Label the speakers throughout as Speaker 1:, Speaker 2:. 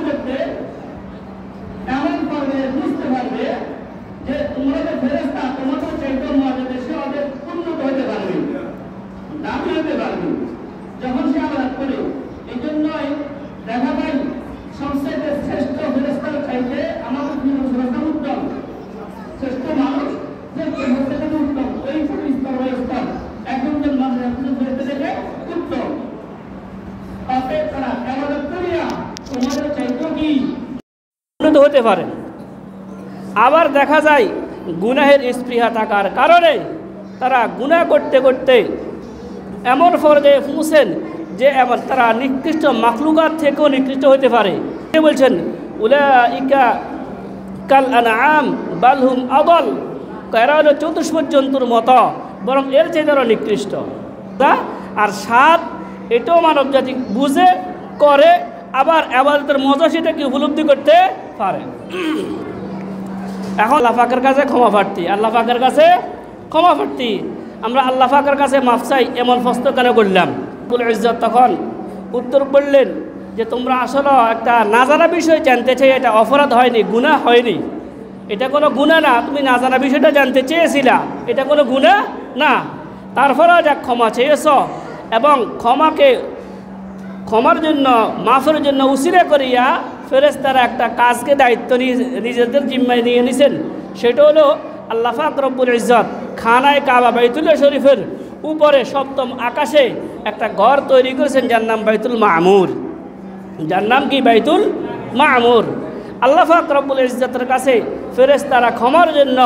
Speaker 1: করতে এমন করবে, বুঝতে পারবে যে তোমরা যে ফেরেশতা তোমাদের চাইতে মর্যাদা সে ওদের উন্নত হতে পারবে, দামি হতে পারবে যখন সে আবাদ করে। এই জন্যই দেখা যায় সবচেয়ে শ্রেষ্ঠ ফেরেশতার চাইতে আমাদের ফেরেশতা উত্তম, শ্রেষ্ঠ মানুষ যে ফেরেশতা উত্তম, ওই স্তর ওই স্তর একজন মানুষের ফেরেশতা থেকে উত্তম। অতএব তারা আবাদ করিয়া তোমাদের চাইতে কি
Speaker 2: উন্নত হতে পারে। আবার দেখা যায় গুনাহের স্পৃহা থাকার কারণে তারা গুনাহ করতে করতে এমন পর্যায়ে পৌঁছেন যে এমন তারা নিকৃষ্ট মাখলুকাত থেকেও নিকৃষ্ট হতে পারে। বলছেন উলাইকা কাল আনআম বাল হুম আদাল, এরা হলো চতুষ্পদ জন্তুর মতো, বরং এর চেয়ে তারা নিকৃষ্ট। আর সাত এটাও মানব জাতি বুঝে করে, আবার ইবাদতের মজা সেটাকে উপলব্ধি করতে পারে। এখন আল্লাহ পাকের কাছে ক্ষমা প্রার্থী, আল্লাহ পাকের কাছে ক্ষমা প্রার্থী। আমরা আল্লাহ পাকের কাছে মাফ চাই এমন প্রশ্ন কেন করলাম? রব্বুল ইজ্জত তখন উত্তর করলেন যে তোমরা আসলে একটা না জানা বিষয় জানতে চাই, এটা অপরাধ হয়নি, গুনাহ হয়নি, এটা কোনো গুনাহ না। তুমি না জানা বিষয়টা জানতে চেয়েছিলা, এটা কোনো গুনাহ না। তারপরেও যা ক্ষমা চেয়েছ এবং ক্ষমার জন্য মাফের জন্য উসিলা করিয়া ফেরেশতারা একটা কাজকে দায়িত্ব নিজেদের জিম্মায় নিয়ে নিছেন। সেটা হলো আল্লাহ পাক রব্বুল ইজ্জত খানায় কাবা বাইতুল্লাহ শরীফের উপরে সপ্তম আকাশে একটা ঘর তৈরি করেছেন, যার নাম বাইতুল মামুর। যার নাম কি? বাইতুল মামুর। আল্লাহ পাক রব্বুল ইজ্জতের কাছে ফেরেশতারা ক্ষমার জন্য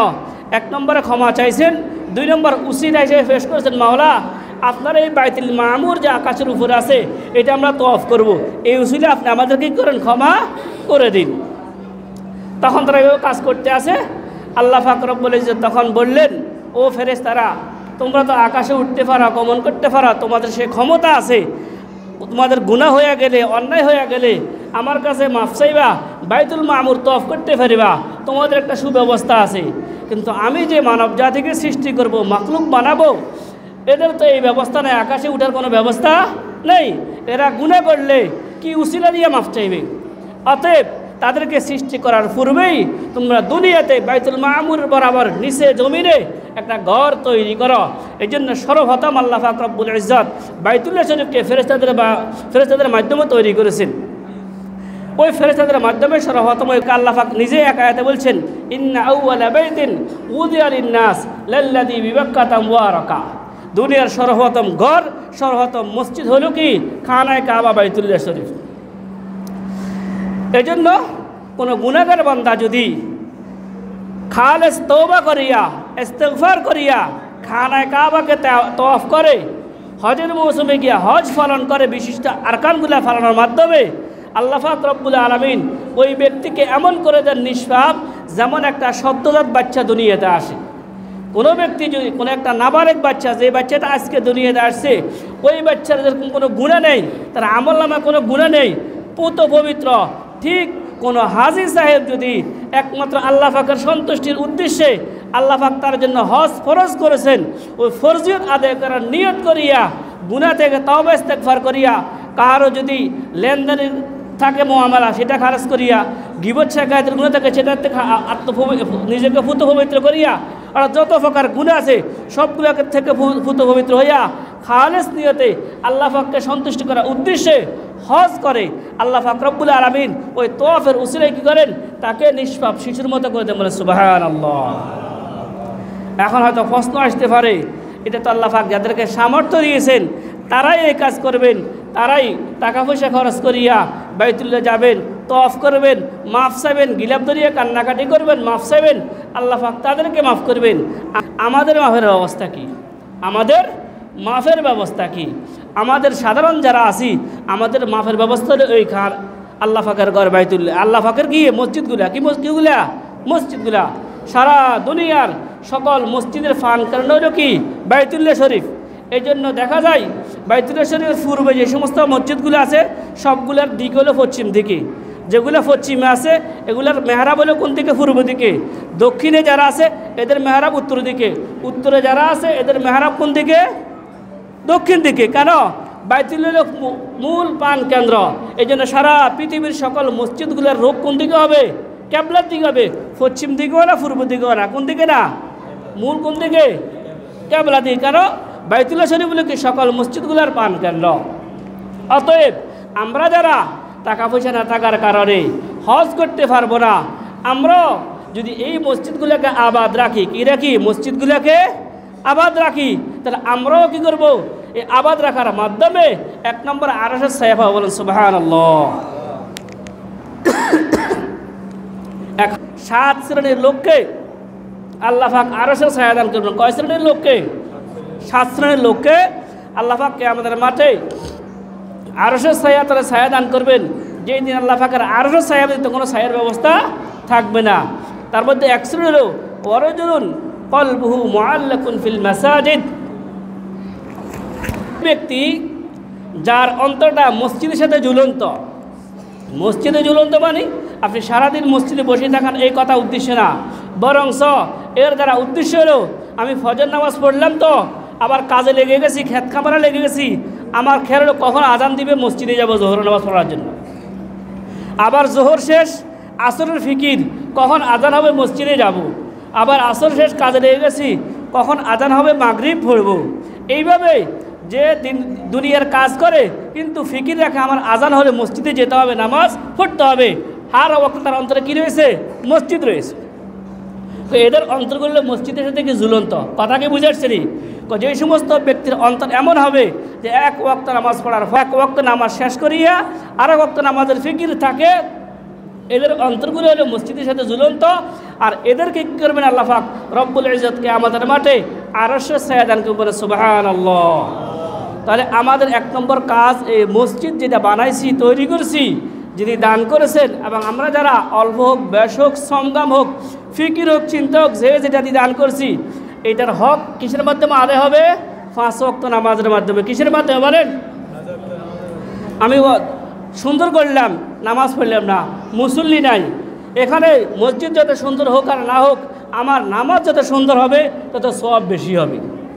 Speaker 2: এক নম্বরে ক্ষমা চাইছেন, দুই নম্বর উসিলা হিসেবে পেশ করেছেন, মাওলা আপনার এই বাইতুল মামুর যে আকাশের উপরে আছে এটা আমরা তওয়াফ করব, এই উসিলা আপনি আমাদেরকে কি করেন? ক্ষমা করে দিন। তখন তারা এভাবে কাজ করতে আসে। আল্লাহ পাক রব্বুল ইজ্জত তখন বললেন, ও ফেরেশতারা তোমরা তো আকাশে উঠতে পারো, গমন করতে পারো, তোমাদের সে ক্ষমতা আছে। তোমাদের গুনাহ হয়ে গেলে, অন্যায় হয়ে গেলে আমার কাছে মাফ চাইবা, বাইতুল মামুর তওয়াফ করতে পারিবা, তোমাদের একটা সুব্যবস্থা আছে। কিন্তু আমি যে মানব জাতিকে সৃষ্টি করব, মাখলুক বানাবো, এদের তো এই ব্যবস্থা নেই, আকাশে উঠার কোনো ব্যবস্থা নেই। এরা গুনাহ করলে কি উসিলা দিয়ে মাফ চাইবে? অতএব তাদেরকে সৃষ্টি করার পূর্বেই তোমরা দুনিয়াতে বাইতুল মামুর বরাবর নিচে জমিনে একটা ঘর তৈরি করো। এই জন্য সর্বপ্রথম আল্লাহ পাক রব্বুল ইজ্জত বাইতুল্লাহ শরীফকে ফেরেশতাদের মাধ্যমে তৈরি করেছেন। ওই ফেরেশতাদের মাধ্যমে সর্বপ্রথম আল্লাহ পাক নিজে এক আয়াতে বলছেন, ইন্না আউওয়ালা বাইতিন উযিয়া লিন-নাস লাল্লাযী বিবাক্কাতা মুবারাকা। দুনিয়ার সর্বপ্রথম ঘর, সর্বপ্রথম মসজিদ হলো কি? খানায় কাবা বাইতুল্লাহ শরীফ। এই জন্য কোনো গুনাহগার বান্দা যদি খালেস তওবা করিয়া ইস্তিগফার করিয়া খানায় কাবাকে তওয়াফ করে, হজের মৌসুমে গিয়া হজ পালন করে, বিশিষ্ট আরকানগুলা পালনের মাধ্যমে আল্লাহ পাক রব্বুল আলামিন ওই ব্যক্তিকে এমন করে দেন নিষ্পাপ, যেমন একটা সদ্যজাত বাচ্চা দুনিয়াতে আসে। কোনো ব্যক্তি যদি কোনো একটা নাবালেগ বাচ্চা, যে বাচ্চাটা আজকে দুনিয়াতে আসছে, ওই বাচ্চার যেরকম কোনো গুনাহ নেই, তার আমলনামায় কোনো গুনাহ নেই, পুত পবিত্র। ঠিক কোনো হাজী সাহেব যদি একমাত্র আল্লাহ পাকের সন্তুষ্টির উদ্দেশ্যে আল্লাহ পাক তার জন্য হজ ফরজ করেছেন, ওই ফরজিয়ত আদায় করার নিয়ত করিয়া গুনাহ থেকে তওবা ইস্তেগফার করিয়া, কারো যদি লেনদেনের থাকে মুআমালা সেটা খারাজ করিয়া, গীবত শিকায়তের গুনাহ থাকে সেটা থেকে নিজেকে পুত পবিত্র করিয়া, আর যত প্রকার গুনাহ আছে সবগুলোকে থেকে পুত পবিত্র হইয়া খালেস নিয়তে আল্লাহ পাককে সন্তুষ্ট করার উদ্দেশ্যে হজ করে, আল্লাহ পাক রব্বুল আলামিন ওই তওয়াফের উসিলায় কি করেন? তাকে নিষ্পাপ শিশুর মতো করে দেন। বলে সুবহানাল্লাহ। এখন হয়তো প্রশ্ন আসতে পারে, এটা তো আল্লাহ পাক যাদেরকে সামর্থ্য দিয়েছেন তারাই এই কাজ করবেন, তারাই টাকা পয়সা খরচ করিয়া বাইতুল্লাহ যাবেন, তওয়াফ করবেন, মাফ চাইবেন, গিলাপ ধরিয়া কান্নাকাটি করবেন, মাফ চাইবেন, আল্লাহ পাক তাদেরকে মাফ করবেন। আমাদের মাফের ব্যবস্থা কি? আমাদের মাফের ব্যবস্থা কি? আমাদের সাধারণ যারা আছি, আমাদের মাফের ব্যবস্থা হলো ওই খান আল্লাহ পাকের ঘর বাইতুল্লাহ। আল্লাহ পাকের কি? মসজিদগুলা। কি মসজিদগুলা? মসজিদগুলা। সারা দুনিয়ার সকল মসজিদের ফান কারণ হলো কি? বাইতুল্লাহ শরীফ। এই জন্য দেখা যায় বাইতুল্লাহ শরীফের পূর্বে যে সমস্ত মসজিদগুলো আছে সবগুলোর দিক হলো পশ্চিম দিকে। যেগুলো পশ্চিমে আছে এগুলোর মেহরাব হলো কোন দিকে? পূর্ব দিকে। দক্ষিণে যারা আছে এদের মেহরাব উত্তর দিকে। উত্তরে যারা আছে এদের মেহরাব কোন দিকে? দক্ষিণ দিকে। কেন? বাইতুল মূল পান কেন্দ্র। এই জন্য সারা পৃথিবীর সকল মসজিদগুলোর রূপ কোন দিকে হবে? ক্যাবলার দিকে হবে। পশ্চিম দিকেও না, পূর্ব দিকেও না, কোন দিকে না, মূল কোন দিকে? ক্যাবলা দিকে। কারণ বাইতুল্লাহ শরীফ হলো কি সকল মসজিদগুলোর পান কেন্দ্র। অতএব আমরা যারা টাকা পয়সা না থাকার কারণে হজ করতে পারবো না, আমরা যদি এই মসজিদগুলোকে আবাদ রাখি, কি রাখি? মসজিদগুলোকে আবাদ রাখি, তাহলে আমরাও কি করব? এই আবাদ রাখার মাধ্যমে 1 নম্বর আরশের ছায়া পাবো। বলেন সুবহানাল্লাহ। 7 শ্রেণীর লোককে আল্লাহ পাক আরশের ছায়া দান করবেন। কয় শ্রেণীর লোককে? 7 শ্রেণীর লোককে আল্লাহ পাক কিয়ামতের মাঠে আরশের ছায়া তারা ছায়া দান করবেন। যেই দিন আল্লাহ পাকের আরশের ছায়া ব্যতীত কোনো ছায়ার ব্যবস্থা থাকবে না। তার মধ্যে 1 শ্রেণীর হলো ওয়ারাজুলুন কলবুহু মুআল্লাকুন ফিল মাসাজিদ, ব্যক্তি যার অন্তরটা মসজিদের সাথে ঝুলন্ত। মসজিদে ঝুলন্ত মানে আপনি সারাদিন মসজিদে বসে থাকান এই কথা উদ্দেশ্য না, বরংস এর দ্বারা উদ্দেশ্য হলো আমি ফজর নামাজ পড়লাম তো আবার কাজে লেগে গেছি, খেত খামারে লেগে গেছি, আমার খেয়াল হলো কখন আজান দিবে মসজিদে যাব জোহর নামাজ পড়ার জন্য। আবার জোহর শেষ, আসরের ফিকির, কখন আজান হবে মসজিদে যাব। আবার আসর শেষ, কাজে লেগে গেছি, কখন আজান হবে মাগরিব পড়ব। এইভাবে যে দুনিয়ার কাজ করে কিন্তু ফিকির রাখে আমার আজান হলে মসজিদে যেতে হবে, নামাজ পড়তে হবে। আর ওয়াক্ত তার অন্তরে কী রয়েছে? মসজিদ রয়েছে। তো এদের অন্তরগুলো মসজিদের সাথে কি ঝুলন্ত। কথা কি বুঝাচ্ছি? যে সমস্ত ব্যক্তির অন্তর এমন হবে যে 1 ওয়াক্ত নামাজ পড়ার 1 ওয়াক্ত নামাজ শেষ করিয়া আর 1 ওয়াক্ত নামাজের ফিকির থাকে, এদের অন্তরগুলো হলো মসজিদের সাথে ঝুলন্ত। আর এদেরকে কী করবেন আল্লাহ পাক রব্বুল ইজ্জতকে আমাদের মাঠে আরশের ছায়া দান করবেন। সুবহানাল্লাহ। তাহলে আমাদের 1 নম্বর কাজ, এই মসজিদ যেটা বানাইছি, তৈরি করছি, যিনি দান করেছেন, এবং আমরা যারা অল্প হোক, বেশ হোক, সংগ্রাম হোক, ফিকির হোক, চিন্তা হোক, যে যেটা দিয়ে দান করছি, এইটার হক কিসের মাধ্যমে আদায় হবে? 5 ওয়াক্ত নামাজের মাধ্যমে। কিসের মাধ্যমে বলেন? আমি সুন্দর করলাম, নামাজ পড়লাম না, মুসল্লি নাই, এখানে মসজিদ যত সুন্দর হোক আর না হোক, আমার নামাজ যত সুন্দর হবে তত সওয়াব বেশি হবে।